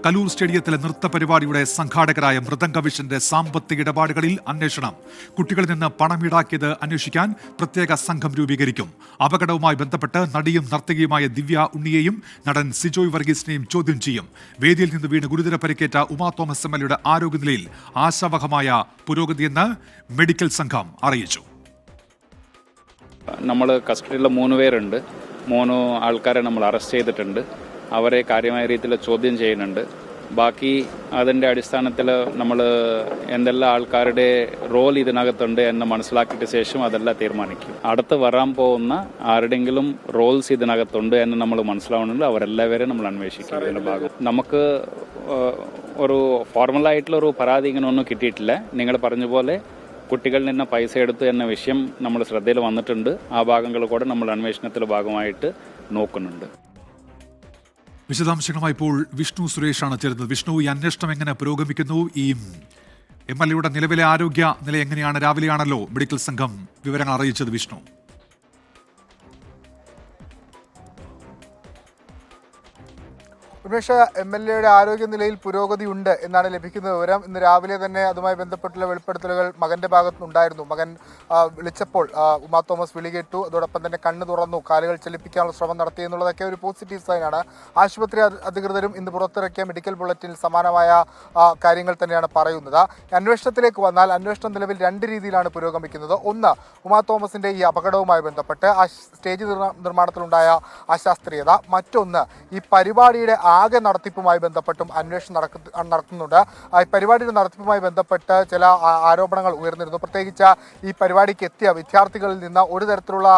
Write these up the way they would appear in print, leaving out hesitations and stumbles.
കലൂർ സ്റ്റേഡിയത്തിലെ നൃത്ത പരിപാടിയുടെ സംഘാടകരായ മൃദംഗവിഷന്റെ സാമ്പത്തിക ഇടപാടുകളിൽ അന്വേഷണം. കുട്ടികളിൽ നിന്ന് പണം ഈടാക്കിയത് അന്വേഷിക്കാൻ പ്രത്യേക സംഘം രൂപീകരിക്കും. അപകടവുമായി ബന്ധപ്പെട്ട് നടിയും നർത്തകിയുമായ ദിവ്യ ഉണ്ണിയെയും നടൻ സിജോയ് വർഗീസിനെയും ചോദ്യം ചെയ്യും. വേദിയിൽ നിന്ന് വീണ് ഗുരുതര പരിക്കേറ്റ ഉമാ തോമസ് എംഎൽഎയുടെ ആരോഗ്യനിലയിൽ ആശാവഹമായ പുരോഗതിയെന്ന് മെഡിക്കൽ സംഘം അറിയിച്ചു. നമ്മൾ കസ്റ്റഡിയിലുള്ള 3 പേരുണ്ട്. 3 ആൾക്കാരെ നമ്മൾ അറസ്റ്റ് ചെയ്തിട്ടുണ്ട്. അവരെ കാര്യമായ രീതിയിൽ ചോദ്യം ചെയ്യുന്നുണ്ട്. ബാക്കി അതിൻ്റെ അടിസ്ഥാനത്തിൽ നമ്മൾ എന്തെല്ലാം ആൾക്കാരുടെ റോൾ ഇതിനകത്തുണ്ട് എന്ന് മനസ്സിലാക്കിയിട്ട് ശേഷം അതെല്ലാം തീരുമാനിക്കും. അടുത്ത് വരാൻ പോകുന്ന ആരുടെങ്കിലും റോൾസ് ഇതിനകത്തുണ്ട് എന്ന് നമ്മൾ മനസ്സിലാവുന്നുണ്ട്. അവരെല്ലാവരെയും നമ്മൾ അന്വേഷിക്കും. ഇതിൻ്റെ ഭാഗം നമുക്ക് ഒരു ഫോർമലായിട്ടുള്ളൊരു പരാതി ഇങ്ങനെ ഒന്നും കിട്ടിയിട്ടില്ല. നിങ്ങൾ പറഞ്ഞ പോലെ കുട്ടികളിൽ നിന്ന് പൈസ എടുത്തു എന്ന വിഷയം നമ്മൾ ശ്രദ്ധയിൽ വന്നിട്ടുണ്ട്. ആ ഭാഗങ്ങൾ കൂടെ നമ്മൾ അന്വേഷണത്തിൻ്റെ ഭാഗമായിട്ട് നോക്കുന്നുണ്ട്. വിശദാംശങ്ങളുമായി ഇപ്പോൾ വിഷ്ണു സുരേഷാണ് ചേരുന്നത്. വിഷ്ണു, ഈ അന്വേഷണം എങ്ങനെ പുരോഗമിക്കുന്നു? ഈ എംഎൽഎയുടെ നിലവിലെ ആരോഗ്യ നില എങ്ങനെയാണ്? രാവിലെയാണല്ലോ മെഡിക്കൽ സംഘം വിവരങ്ങൾ അറിയിച്ചത്. വിഷ്ണു, ഉന്മേഷ, എംഎൽഎയുടെ ആരോഗ്യനിലയിൽ പുരോഗതിയുണ്ട് എന്നാണ് ലഭിക്കുന്ന വിവരം. ഇന്ന് രാവിലെ തന്നെ അതുമായി ബന്ധപ്പെട്ടുള്ള വെളിപ്പെടുത്തലുകൾ മകന്റെ ഭാഗത്തുനിന്നുണ്ടായിരുന്നു. മകൻ വിളിച്ചപ്പോൾ ഉമാ തോമസ് വിളി കേട്ടു. അതോടൊപ്പം തന്നെ കണ്ണ് തുറന്നു, കാലുകൾ ചലിപ്പിക്കാനുള്ള ശ്രമം നടത്തി എന്നുള്ളതൊക്കെ ഒരു പോസിറ്റീവ് സൈനാണ്. ആശുപത്രി അധികൃതരും ഇന്ന് പുറത്തിറക്കിയ മെഡിക്കൽ ബുള്ളറ്റിനിൽ സമാനമായ കാര്യങ്ങൾ തന്നെയാണ് പറയുന്നത്. അന്വേഷണത്തിലേക്ക് വന്നാൽ അന്വേഷണം നിലവിൽ 2 രീതിയിലാണ് പുരോഗമിക്കുന്നത്. ഒന്ന്, ഉമാ തോമസിന്റെ ഈ അപകടവുമായി ബന്ധപ്പെട്ട് ആ സ്റ്റേജ് നിർമ്മാണത്തിലുണ്ടായ അശാസ്ത്രീയത. മറ്റൊന്ന്, ഈ പരിപാടിയുടെ ആകെ നടത്തിപ്പുമായി ബന്ധപ്പെട്ടും അന്വേഷണം നടത്തുന്നുണ്ട്. ഈ പരിപാടിയുടെ നടത്തിപ്പുമായി ബന്ധപ്പെട്ട് ചില ആരോപണങ്ങൾ ഉയർന്നിരുന്നു. പ്രത്യേകിച്ച് ഈ പരിപാടിക്ക് എത്തിയ വിദ്യാർത്ഥികളിൽ നിന്ന് ഒരു തരത്തിലുള്ള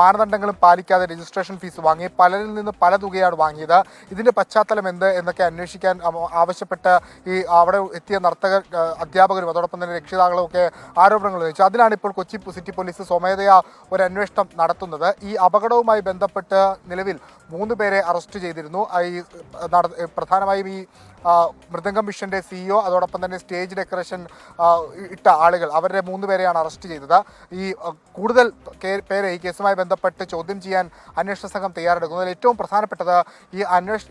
മാനദണ്ഡങ്ങളും പാലിക്കാതെ രജിസ്ട്രേഷൻ ഫീസ് വാങ്ങി. പലരിൽ നിന്ന് പല തുകയാണ് വാങ്ങിയത്. ഇതിന്റെ പശ്ചാത്തലം എന്ത് എന്നൊക്കെ അന്വേഷിക്കാൻ ആവശ്യപ്പെട്ട് ഈ അവിടെ എത്തിയ നർത്തകർ, അധ്യാപകരും അതോടൊപ്പം തന്നെ രക്ഷിതാക്കളും ഒക്കെ ആരോപണങ്ങൾ ഉന്നയിച്ചു. അതിനാണ് ഇപ്പോൾ കൊച്ചി സിറ്റി പോലീസ് സ്വമേധയാ ഒരു അന്വേഷണം നടത്തുന്നത്. ഈ അപകടവുമായി ബന്ധപ്പെട്ട് നിലവിൽ 3 പേരെ അറസ്റ്റ് ചെയ്തിരുന്നു. പ്രധാനമായും ഈ മൃദംഗം മിഷന്റെ സിഇഒ, അതോടൊപ്പം തന്നെ സ്റ്റേജ് ഡെക്കറേഷൻ ഇട്ട ആളുകൾ, അവരുടെ 3 പേരെയാണ് അറസ്റ്റ് ചെയ്തത്. ഈ കൂടുതൽ പേരെ ഈ കേസുമായി ബന്ധപ്പെട്ട് ചോദ്യം ചെയ്യാൻ അന്വേഷണ സംഘം തയ്യാറെടുക്കുന്നതിൽ ഏറ്റവും പ്രധാനപ്പെട്ടത്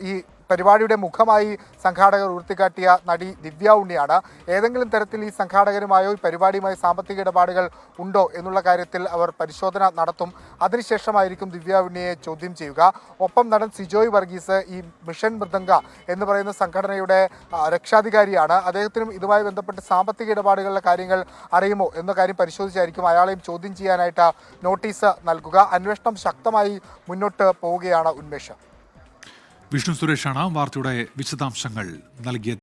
ഈ പരിപാടിയുടെ മുഖമായി സംഘാടകർ ഉയർത്തിക്കാട്ടിയ നടി ദിവ്യ ഉണ്ണിയാണ്. ഏതെങ്കിലും തരത്തിൽ ഈ സംഘാടകരുമായോ ഈ പരിപാടിയുമായി സാമ്പത്തിക ഇടപാടുകൾ ഉണ്ടോ എന്നുള്ള കാര്യത്തിൽ അവർ പരിശോധന നടത്തും. അതിനുശേഷമായിരിക്കും ദിവ്യ ഉണ്ണിയെ ചോദ്യം ചെയ്യുക. ഒപ്പം നടൻ സിജോയ് വർഗീസ് ഈ മിഷൻ മൃദംഗ എന്ന് പറയുന്ന സംഘടനയുടെ രക്ഷാധികാരിയാണ്. അദ്ദേഹത്തിനും ഇതുമായി ബന്ധപ്പെട്ട് സാമ്പത്തിക ഇടപാടുകളുടെ കാര്യങ്ങൾ അറിയുമോ എന്ന കാര്യം പരിശോധിച്ചായിരിക്കും അയാളെയും ചോദ്യം ചെയ്യാനായിട്ട് നോട്ടീസ് നൽകുക. അന്വേഷണം ശക്തമായി മുന്നോട്ട് പോവുകയാണ്. ഉന്മേഷം, വിഷ്ണു സുരേഷാണ് വാർത്തയുടെ വിശദാംശങ്ങൾ നൽകിയത്.